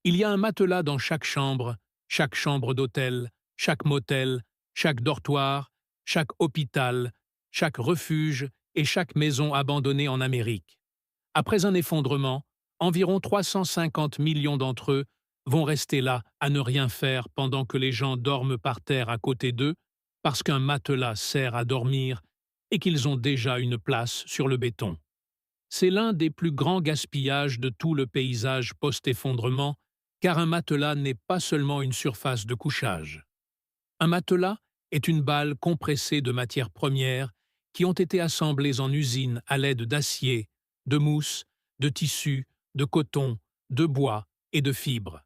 Il y a un matelas dans chaque chambre d'hôtel, chaque motel, chaque dortoir, chaque hôpital, chaque refuge et chaque maison abandonnée en Amérique. Après un effondrement, environ 350 millions d'entre eux vont rester là à ne rien faire pendant que les gens dorment par terre à côté d'eux, parce qu'un matelas sert à dormir et qu'ils ont déjà une place sur le béton. C'est l'un des plus grands gaspillages de tout le paysage post-effondrement, car un matelas n'est pas seulement une surface de couchage. Un matelas est une balle compressée de matières premières qui ont été assemblées en usine à l'aide d'acier, de mousse, de tissu, de coton, de bois et de fibres.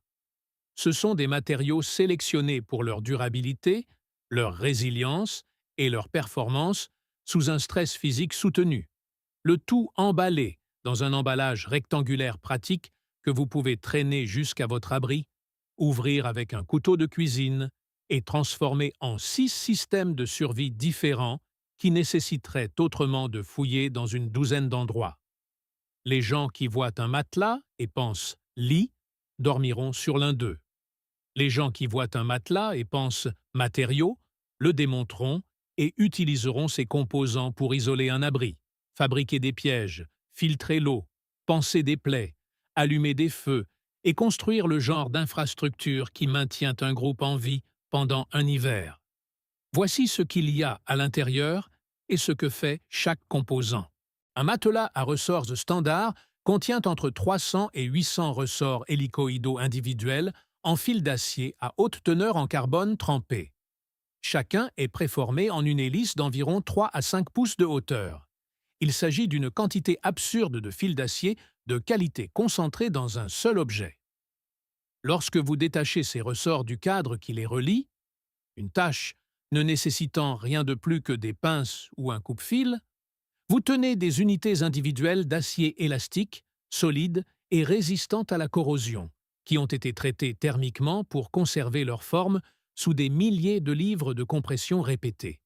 Ce sont des matériaux sélectionnés pour leur durabilité, leur résilience et leur performance sous un stress physique soutenu. Le tout emballé dans un emballage rectangulaire pratique que vous pouvez traîner jusqu'à votre abri, ouvrir avec un couteau de cuisine et transformer en 6 systèmes de survie différents qui nécessiteraient autrement de fouiller dans une douzaine d'endroits. Les gens qui voient un matelas et pensent lit dormiront sur l'un d'eux. Les gens qui voient un matelas et pensent matériaux le démonteront et utiliseront ses composants pour isoler un abri, fabriquer des pièges, filtrer l'eau, panser des plaies, allumer des feux et construire le genre d'infrastructure qui maintient un groupe en vie pendant un hiver. Voici ce qu'il y a à l'intérieur et ce que fait chaque composant. Un matelas à ressorts standard contient entre 300 et 800 ressorts hélicoïdaux individuels en fil d'acier à haute teneur en carbone trempé. Chacun est préformé en une hélice d'environ 3 à 5 pouces de hauteur. Il s'agit d'une quantité absurde de fils d'acier de qualité concentrée dans un seul objet. Lorsque vous détachez ces ressorts du cadre qui les relie, une tâche ne nécessitant rien de plus que des pinces ou un coupe-fil, vous tenez des unités individuelles d'acier élastique, solides et résistantes à la corrosion, qui ont été traitées thermiquement pour conserver leur forme sous des milliers de livres de compression répétées.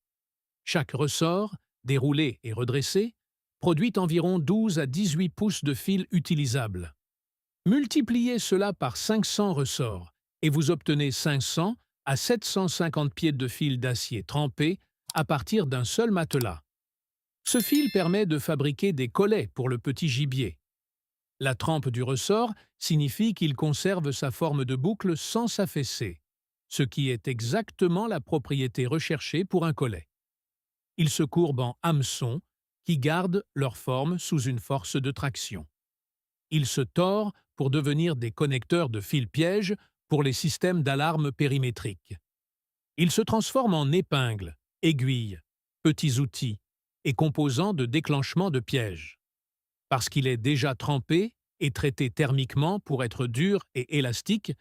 Chaque ressort, déroulé et redressé, produit environ 12 à 18 pouces de fil utilisable. Multipliez cela par 500 ressorts et vous obtenez 500 à 750 pieds de fil d'acier trempé à partir d'un seul matelas. Ce fil permet de fabriquer des collets pour le petit gibier. La trempe du ressort signifie qu'il conserve sa forme de boucle sans s'affaisser, ce qui est exactement la propriété recherchée pour un collet. Ils se courbent en hameçons qui gardent leur forme sous une force de traction. Ils se tordent pour devenir des connecteurs de fil-piège pour les systèmes d'alarme périmétriques. Ils se transforment en épingles, aiguilles, petits outils et composants de déclenchement de pièges. Parce qu'il est déjà trempé et traité thermiquement pour être dur et élastique,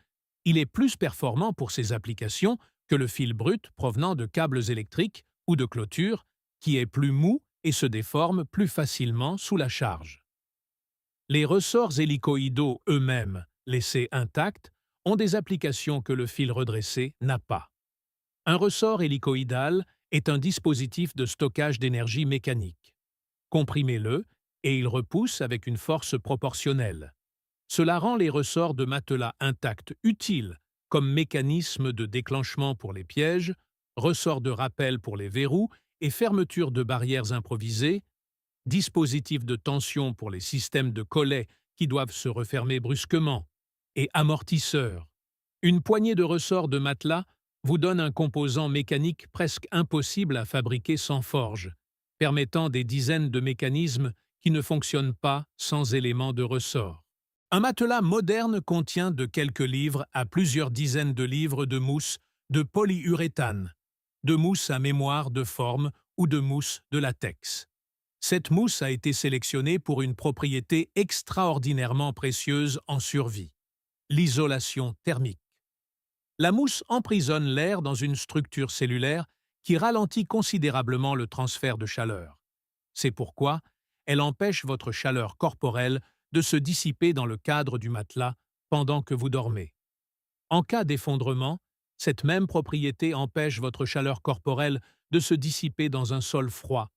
il est plus performant pour ses applications que le fil brut provenant de câbles électriques ou de clôtures, qui est plus mou et se déforme plus facilement sous la charge. Les ressorts hélicoïdaux eux-mêmes, laissés intacts, ont des applications que le fil redressé n'a pas. Un ressort hélicoïdal est un dispositif de stockage d'énergie mécanique. Comprimez-le et il repousse avec une force proportionnelle. Cela rend les ressorts de matelas intacts utiles comme mécanisme de déclenchement pour les pièges, ressorts de rappel pour les verrous et fermeture de barrières improvisées, dispositifs de tension pour les systèmes de collets qui doivent se refermer brusquement, et amortisseurs. Une poignée de ressorts de matelas vous donne un composant mécanique presque impossible à fabriquer sans forge, permettant des dizaines de mécanismes qui ne fonctionnent pas sans éléments de ressort. Un matelas moderne contient de quelques livres à plusieurs dizaines de livres de mousse de polyuréthane, de mousse à mémoire de forme ou de mousse de latex. Cette mousse a été sélectionnée pour une propriété extraordinairement précieuse en survie, l'isolation thermique. La mousse emprisonne l'air dans une structure cellulaire qui ralentit considérablement le transfert de chaleur. C'est pourquoi elle empêche votre chaleur corporelle de se dissiper dans le cadre du matelas pendant que vous dormez. En cas d'effondrement, cette même propriété empêche votre chaleur corporelle de se dissiper dans un sol froid,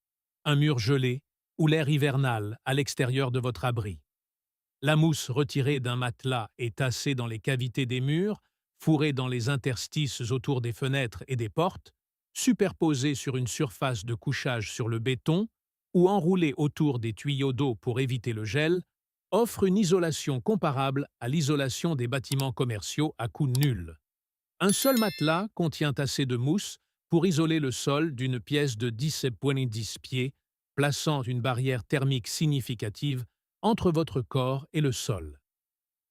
un mur gelé ou l'air hivernal à l'extérieur de votre abri. La mousse retirée d'un matelas est tassée dans les cavités des murs, fourrée dans les interstices autour des fenêtres et des portes, superposée sur une surface de couchage sur le béton ou enroulée autour des tuyaux d'eau pour éviter le gel, offre une isolation comparable à l'isolation des bâtiments commerciaux à coût nul. Un seul matelas contient assez de mousse pour isoler le sol d'une pièce de 10 pieds, plaçant une barrière thermique significative entre votre corps et le sol.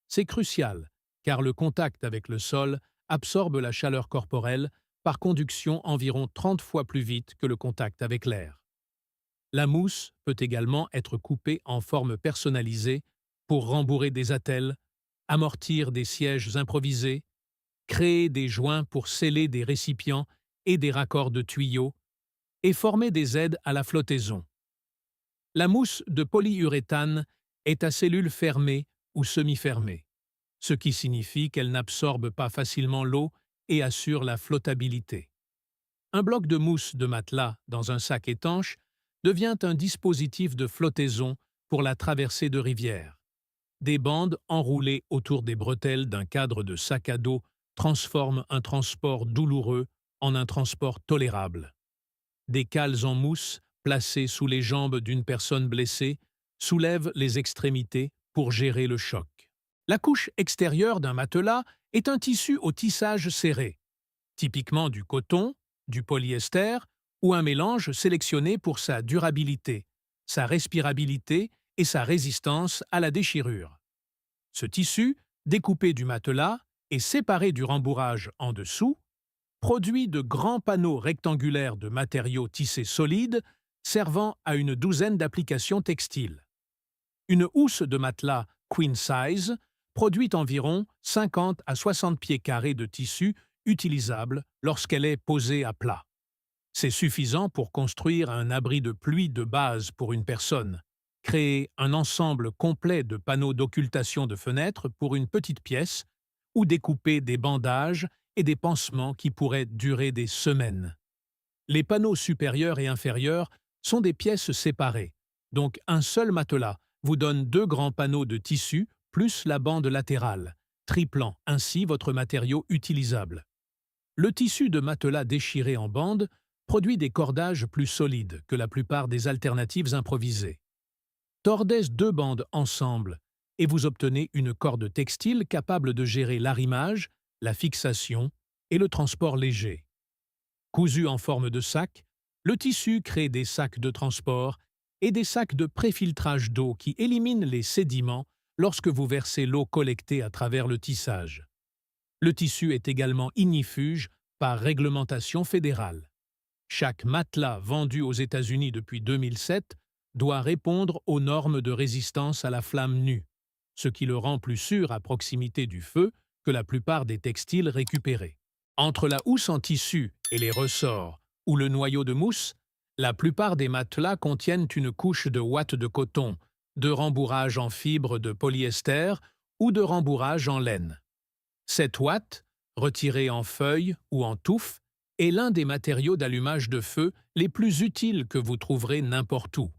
C'est crucial, car le contact avec le sol absorbe la chaleur corporelle par conduction environ 30 fois plus vite que le contact avec l'air. La mousse peut également être coupée en forme personnalisée pour rembourrer des attelles, amortir des sièges improvisés, créer des joints pour sceller des récipients et des raccords de tuyaux, et former des aides à la flottaison. La mousse de polyuréthane est à cellules fermées ou semi-fermées, ce qui signifie qu'elle n'absorbe pas facilement l'eau et assure la flottabilité. Un bloc de mousse de matelas dans un sac étanche devient un dispositif de flottaison pour la traversée de rivières. Des bandes enroulées autour des bretelles d'un cadre de sac à dos transforment un transport douloureux en un transport tolérable. Des cales en mousse placées sous les jambes d'une personne blessée soulèvent les extrémités pour gérer le choc. La couche extérieure d'un matelas est un tissu au tissage serré, typiquement du coton, du polyester ou un mélange sélectionné pour sa durabilité, sa respirabilité et sa résistance à la déchirure. Ce tissu, découpé du matelas et séparé du rembourrage en dessous, produit de grands panneaux rectangulaires de matériaux tissés solides servant à une douzaine d'applications textiles. Une housse de matelas queen size produit environ 50 à 60 pieds carrés de tissu utilisable lorsqu'elle est posée à plat. C'est suffisant pour construire un abri de pluie de base pour une personne, créer un ensemble complet de panneaux d'occultation de fenêtres pour une petite pièce ou découper des bandages et des pansements qui pourraient durer des semaines. Les panneaux supérieurs et inférieurs sont des pièces séparées, donc un seul matelas vous donne 2 grands panneaux de tissu plus la bande latérale, triplant ainsi votre matériau utilisable. Le tissu de matelas déchiré en bande produit des cordages plus solides que la plupart des alternatives improvisées. Tordez 2 bandes ensemble et vous obtenez une corde textile capable de gérer l'arrimage, la fixation et le transport léger. Cousu en forme de sac, le tissu crée des sacs de transport et des sacs de préfiltrage d'eau qui éliminent les sédiments lorsque vous versez l'eau collectée à travers le tissage. Le tissu est également ignifuge par réglementation fédérale. Chaque matelas vendu aux États-Unis depuis 2007 doit répondre aux normes de résistance à la flamme nue, ce qui le rend plus sûr à proximité du feu que la plupart des textiles récupérés. Entre la housse en tissu et les ressorts ou le noyau de mousse, la plupart des matelas contiennent une couche de ouate de coton, de rembourrage en fibre de polyester ou de rembourrage en laine. Cette ouate, retirée en feuilles ou en touffes, est l'un des matériaux d'allumage de feu les plus utiles que vous trouverez n'importe où.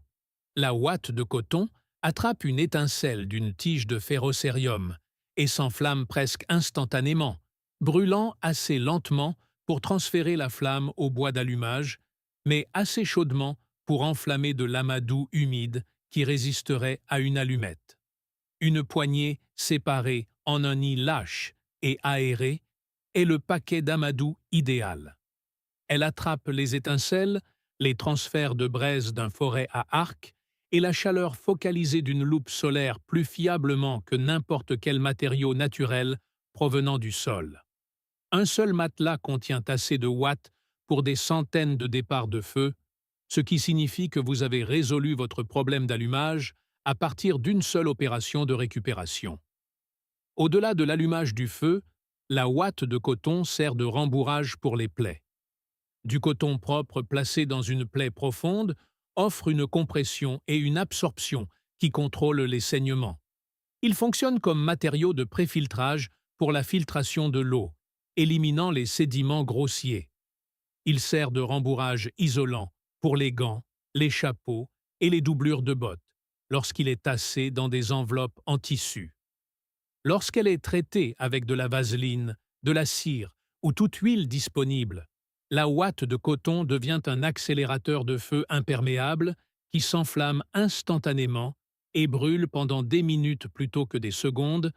La ouate de coton attrape une étincelle d'une tige de ferrocérium et s'enflamme presque instantanément, brûlant assez lentement pour transférer la flamme au bois d'allumage, mais assez chaudement pour enflammer de l'amadou humide qui résisterait à une allumette. Une poignée séparée en un nid lâche et aéré est le paquet d'amadou idéal. Elle attrape les étincelles, les transferts de braise d'un forêt à arc et la chaleur focalisée d'une loupe solaire plus fiablement que n'importe quel matériau naturel provenant du sol. Un seul matelas contient assez de watts pour des centaines de départs de feu, ce qui signifie que vous avez résolu votre problème d'allumage à partir d'une seule opération de récupération. Au-delà de l'allumage du feu, la ouate de coton sert de rembourrage pour les plaies. Du coton propre placé dans une plaie profonde offre une compression et une absorption qui contrôlent les saignements. Il fonctionne comme matériau de préfiltrage pour la filtration de l'eau, éliminant les sédiments grossiers. Il sert de rembourrage isolant pour les gants, les chapeaux et les doublures de bottes, lorsqu'il est tassé dans des enveloppes en tissu. Lorsqu'elle est traitée avec de la vaseline, de la cire ou toute huile disponible, la ouate de coton devient un accélérateur de feu imperméable qui s'enflamme instantanément et brûle pendant des minutes plutôt que des secondes,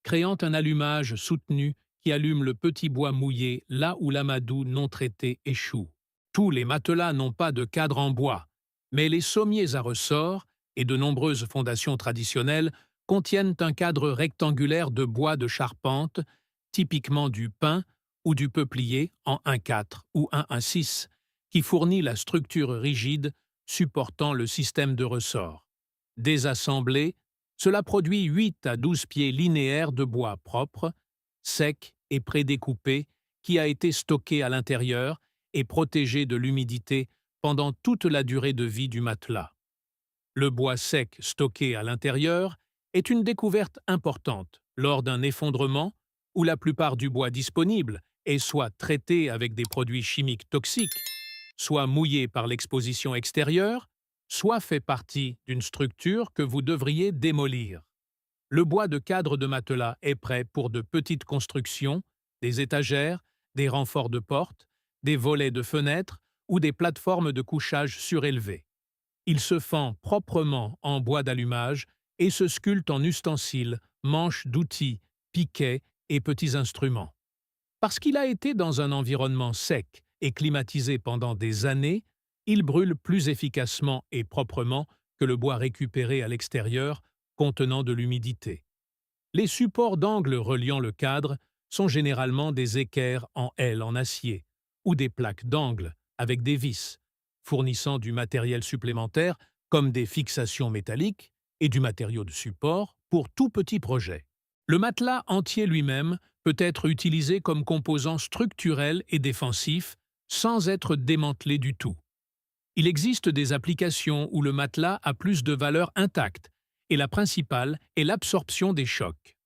créant un allumage soutenu qui allume le petit bois mouillé là où l'amadou non traité échoue. Tous les matelas n'ont pas de cadre en bois, mais les sommiers à ressort et de nombreuses fondations traditionnelles contiennent un cadre rectangulaire de bois de charpente, typiquement du pin ou du peuplier en 1,4 ou 1,6, qui fournit la structure rigide supportant le système de ressort. Désassemblé, cela produit 8 à 12 pieds linéaires de bois propre, sec et prédécoupé, qui a été stocké à l'intérieur et protégé de l'humidité pendant toute la durée de vie du matelas. Le bois sec stocké à l'intérieur est une découverte importante lors d'un effondrement où la plupart du bois disponible est soit traité avec des produits chimiques toxiques, soit mouillé par l'exposition extérieure, soit fait partie d'une structure que vous devriez démolir. Le bois de cadre de matelas est prêt pour de petites constructions, des étagères, des renforts de portes, des volets de fenêtres ou des plateformes de couchage surélevées. Il se fend proprement en bois d'allumage et se sculpte en ustensiles, manches d'outils, piquets et petits instruments. Parce qu'il a été dans un environnement sec et climatisé pendant des années, il brûle plus efficacement et proprement que le bois récupéré à l'extérieur contenant de l'humidité. Les supports d'angle reliant le cadre sont généralement des équerres en L en acier ou des plaques d'angle avec des vis, fournissant du matériel supplémentaire comme des fixations métalliques et du matériau de support pour tout petit projet. Le matelas entier lui-même peut être utilisé comme composant structurel et défensif sans être démantelé du tout. Il existe des applications où le matelas a plus de valeur intacte et la principale est l'absorption des chocs.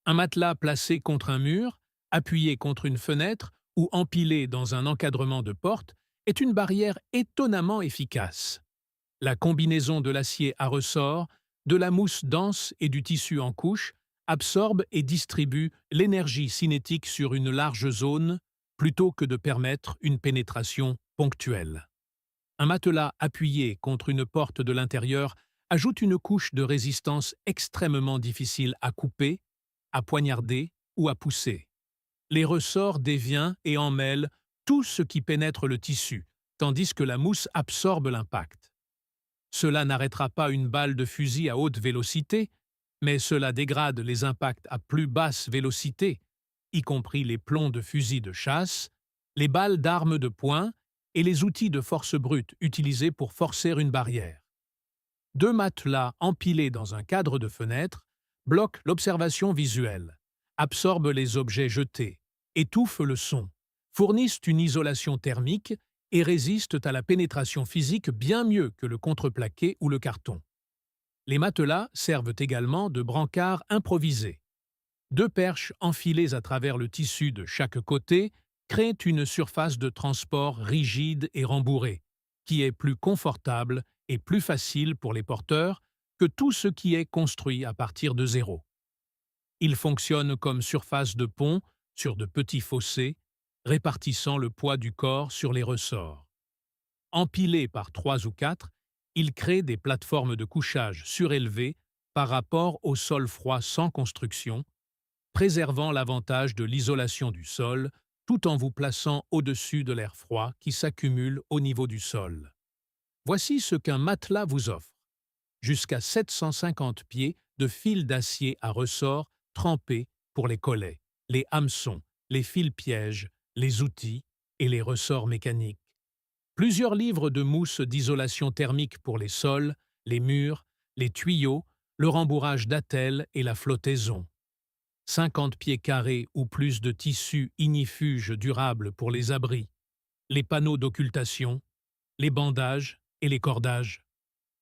Un matelas placé contre un mur, appuyé contre une fenêtre ou empilé dans un encadrement de porte est une barrière étonnamment efficace. La combinaison de l'acier à ressort, de la mousse dense et du tissu en couche absorbe et distribue l'énergie cinétique sur une large zone plutôt que de permettre une pénétration ponctuelle. Un matelas appuyé contre une porte de l'intérieur ajoute une couche de résistance extrêmement difficile à couper, à poignarder ou à pousser. Les ressorts dévient et emmêlent tout ce qui pénètre le tissu, tandis que la mousse absorbe l'impact. Cela n'arrêtera pas une balle de fusil à haute vélocité, mais cela dégrade les impacts à plus basse vélocité, y compris les plombs de fusil de chasse, les balles d'armes de poing et les outils de force brute utilisés pour forcer une barrière. Deux matelas empilés dans un cadre de fenêtre bloquent l'observation visuelle, absorbent les objets jetés, étouffent le son, fournissent une isolation thermique et résistent à la pénétration physique bien mieux que le contreplaqué ou le carton. Les matelas servent également de brancards improvisés. Deux perches enfilées à travers le tissu de chaque côté créent une surface de transport rigide et rembourrée, qui est plus confortable et plus facile pour les porteurs que tout ce qui est construit à partir de zéro. Ils fonctionnent comme surface de pont sur de petits fossés, répartissant le poids du corps sur les ressorts. Empilés par 3 ou 4, ils créent des plateformes de couchage surélevées par rapport au sol froid sans construction, préservant l'avantage de l'isolation du sol tout en vous plaçant au-dessus de l'air froid qui s'accumule au niveau du sol. Voici ce qu'un matelas vous offre. Jusqu'à 750 pieds de fils d'acier à ressort trempés pour les collets, les hameçons, les fils pièges, les outils et les ressorts mécaniques. Plusieurs livres de mousse d'isolation thermique pour les sols, les murs, les tuyaux, le rembourrage d'attelles et la flottaison. 50 pieds carrés ou plus de tissu ignifuge durable pour les abris, les panneaux d'occultation, les bandages et les cordages.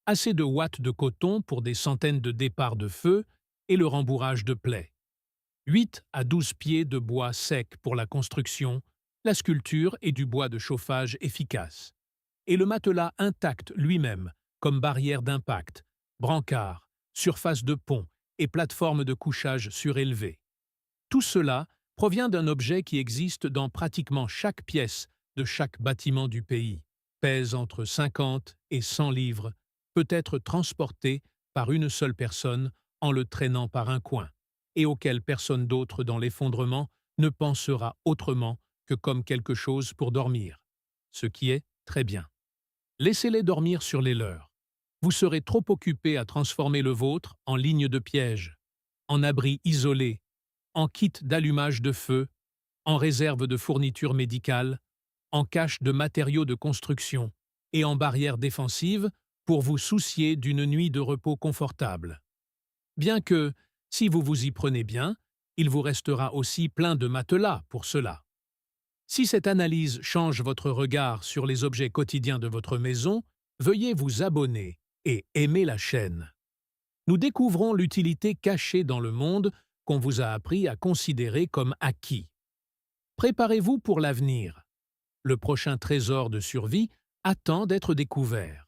Assez de watts de coton pour des centaines de départs de feu et le rembourrage de plaies. 8 à 12 pieds de bois sec pour la construction, la sculpture et du bois de chauffage efficace. Et le matelas intact lui-même, comme barrière d'impact, brancards, surfaces de pont et plateformes de couchage surélevées. Tout cela provient d'un objet qui existe dans pratiquement chaque pièce de chaque bâtiment du pays, pèse entre 50 et 100 livres, peut être transporté par une seule personne en le traînant par un coin, et auquel personne d'autre dans l'effondrement ne pensera autrement que comme quelque chose pour dormir, ce qui est très bien. Laissez-les dormir sur les leurs. Vous serez trop occupé à transformer le vôtre en ligne de piège, en abri isolé, en kit d'allumage de feu, en réserve de fournitures médicales, en cache de matériaux de construction et en barrière défensive pour vous soucier d'une nuit de repos confortable. Bien que, si vous vous y prenez bien, il vous restera aussi plein de matelas pour cela. Si cette analyse change votre regard sur les objets quotidiens de votre maison, veuillez vous abonner et aimer la chaîne. Nous découvrons l'utilité cachée dans le monde qu'on vous a appris à considérer comme acquis. Préparez-vous pour l'avenir. Le prochain trésor de survie attend d'être découvert.